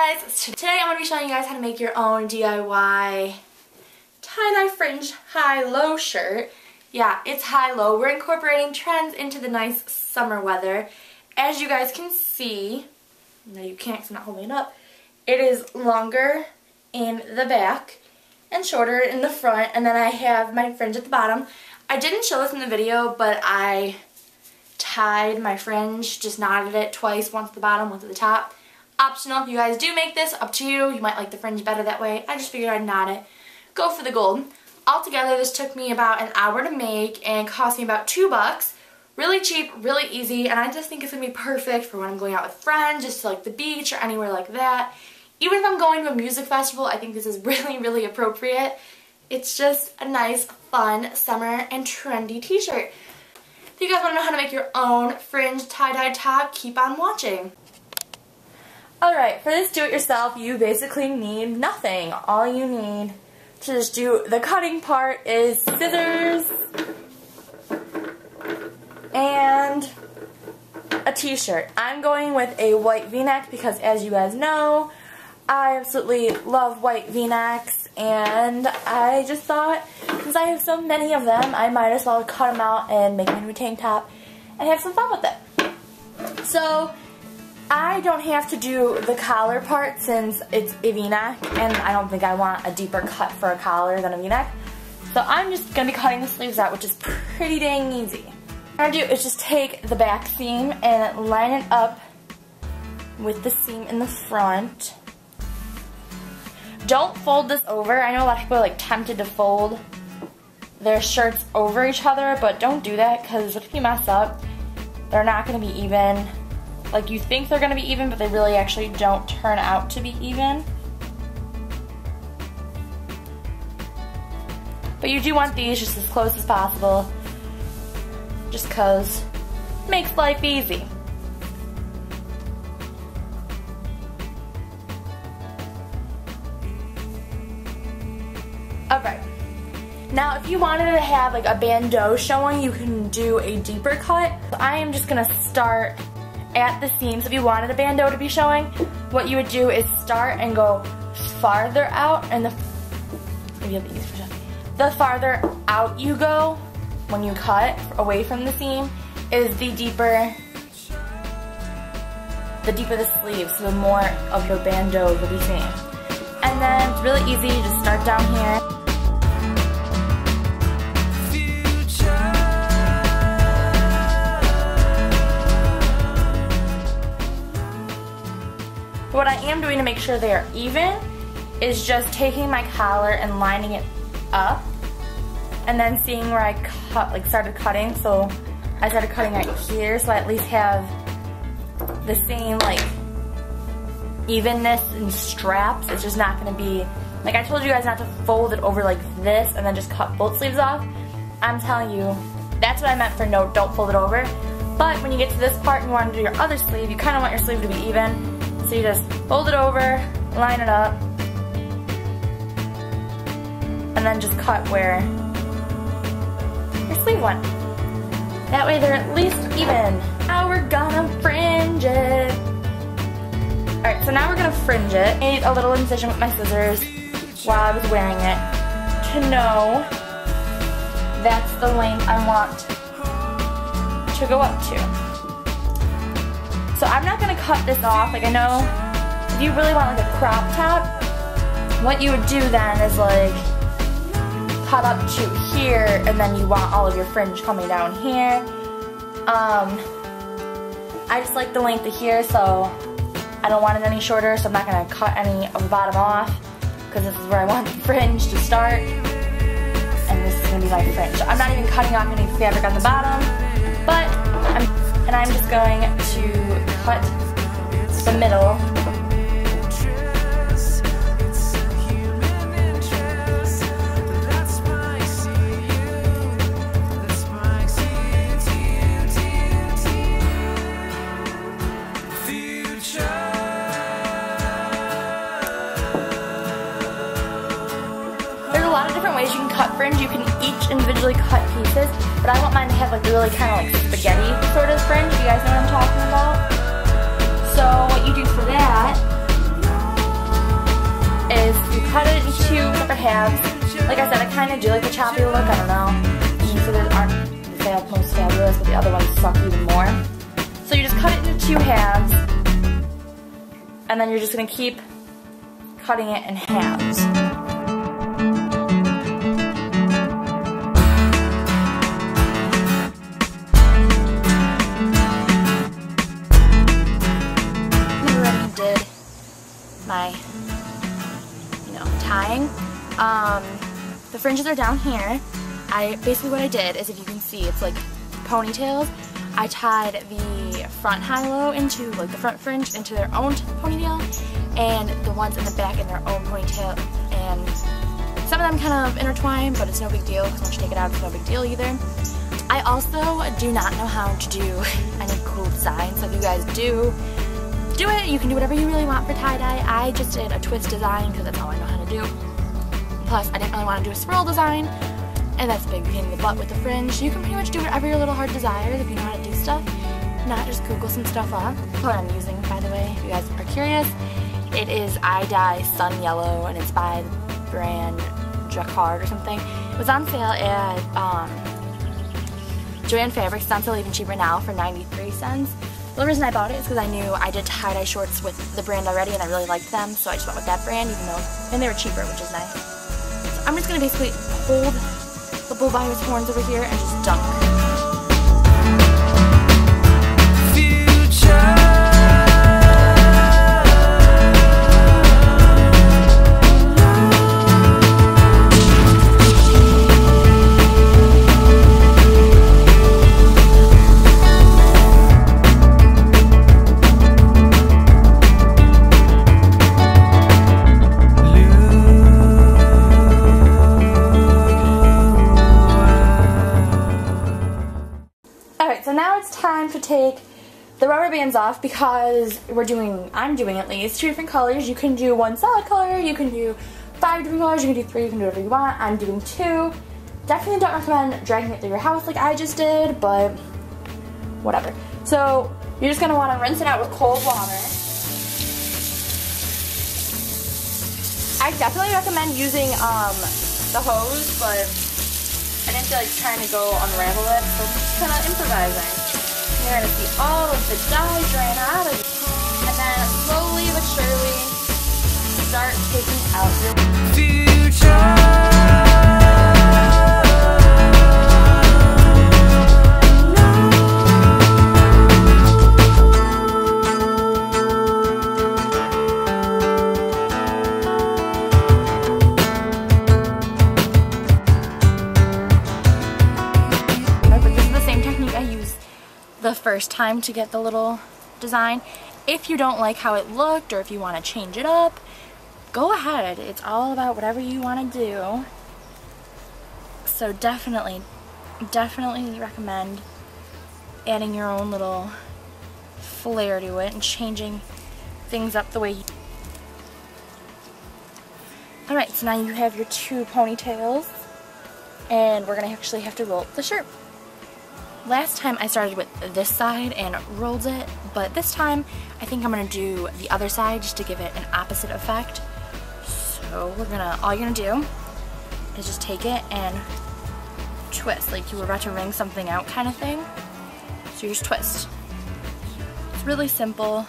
Hey guys, today I'm going to be showing you guys how to make your own DIY tie-dye fringe high-low shirt. Yeah, it's high-low. We're incorporating trends into the nice summer weather. As you guys can see, no you can't because I'm not holding it up, it is longer in the back and shorter in the front, and then I have my fringe at the bottom. I didn't show this in the video, but I tied my fringe, just knotted it twice, once at the bottom, once at the top. Optional if you guys do make this, up to you. You might like the fringe better that way. I just figured I'd knot it. Go for the gold. Altogether, this took me about an hour to make and cost me about $2. Really cheap, really easy, and I just think it's going to be perfect for when I'm going out with friends, just to like the beach or anywhere like that. Even if I'm going to a music festival, I think this is really, really appropriate. It's just a nice, fun, summer and trendy t-shirt. If you guys want to know how to make your own fringe tie-dye top, keep on watching. Alright, for this do-it-yourself, you basically need nothing. All you need to just do the cutting part is scissors and a t-shirt. I'm going with a white v-neck because, as you guys know, I absolutely love white v-necks, and I just thought, since I have so many of them, I might as well cut them out and make them into a tank top and have some fun with it. So, I don't have to do the collar part since it's a v-neck, and I don't think I want a deeper cut for a collar than a v-neck. So I'm just going to be cutting the sleeves out, which is pretty dang easy. What I'm going to do is just take the back seam and line it up with the seam in the front. Don't fold this over. I know a lot of people are like tempted to fold their shirts over each other, but don't do that because if you mess up, they're not going to be even. Like, you think they're going to be even, but they really actually don't turn out to be even. But you do want these just as close as possible, just because it makes life easy. Alright. Now, if you wanted to have like a bandeau showing, you can do a deeper cut. I am just going to start at the seams. If you wanted a bandeau to be showing, what you would do is start and go farther out, and the farther out you go when you cut away from the seam is the deeper the sleeves, so the more of your bandeau will be seen. And then it's really easy, you just start down here. What I am doing to make sure they are even is just taking my collar and lining it up, and then seeing where I started cutting. So I started cutting right here, so I at least have the same like evenness and straps. It's just not going to be like I told you guys not to fold it over like this and then just cut both sleeves off. I'm telling you, that's what I meant for no, don't fold it over. But when you get to this part and you want to do your other sleeve, you kind of want your sleeve to be even. So you just fold it over, line it up, and then just cut where your sleeve went. That way they're at least even. Now we're gonna fringe it. Alright, so now we're gonna fringe it. I made a little incision with my scissors while I was wearing it to know that's the length I want to go up to. So I'm not going to cut this off. Like, I know if you really want like a crop top, what you would do then is like cut up to here, and then you want all of your fringe coming down here. I just like the length of here, so I don't want it any shorter, so I'm not going to cut any of the bottom off, because this is where I want the fringe to start, and this is going to be my fringe. So I'm not even cutting off any fabric on the bottom, but I'm just going to cut the middle. There's a lot of different ways you can cut fringe. You can each individually cut pieces, but I want mine to have like really kind of like spaghetti sort of fringe, if you guys know what I'm talking about. So what you do for that halves. Like I said, I kind of do like the choppy look, I don't know. These aren't the most fabulous, but the other ones suck even more. So you just cut it into 2 halves, and then you're just going to keep cutting it in halves. I already did my, tying. The fringes are down here. Basically what I did is, if you can see, it's like ponytails. I tied the front high-low into, like the front fringe into their own ponytail, and the ones in the back in their own ponytail, and some of them kind of intertwine, but it's no big deal, because once you take it out, it's no big deal either. I also do not know how to do any cool designs, so if you guys do it, you can do whatever you really want for tie-dye. I just did a twist design, because that's all I know how to do. Plus, I didn't really want to do a swirl design, and that's a big pain in the butt with the fringe. You can pretty much do whatever your little heart desires if you know how to do stuff. Not just Google some stuff up. What I'm using, by the way, if you guys are curious, it is iDye Sun Yellow, and it's by the brand Jacquard or something. It was on sale at Joann Fabrics. It's on sale even cheaper now for 93 cents. The reason I bought it is because I knew I did tie-dye shorts with the brand already, and I really liked them, so I just went with that brand, even though, and they were cheaper, which is nice. So I'm just going to basically hold the bull by his horns over here and just dunk. Alright, so now it's time to take the rubber bands off, because I'm doing at least 2 different colors. You can do 1 solid color, you can do 5 different colors, you can do 3, you can do whatever you want. I'm doing 2. Definitely don't recommend dragging it through your house like I just did, but whatever. So you're just going to want to rinse it out with cold water. I definitely recommend using the hose, but I didn't feel like trying to go unravel it, so I'm just kind of improvising. You're going to see all of the dye drain out of it, and then slowly but surely start taking out your future. The first time to get the little design. If you don't like how it looked, or if you want to change it up, go ahead. It's all about whatever you want to do. So definitely recommend adding your own little flair to it and changing things up the way you... Alright, so now you have your 2 ponytails, and we're going to actually have to roll up the shirt. Last time I started with this side and rolled it, but this time I think I'm going to do the other side just to give it an opposite effect. So all you're going to do is just take it and twist, like you were about to wring something out kind of thing. So you just twist. It's really simple.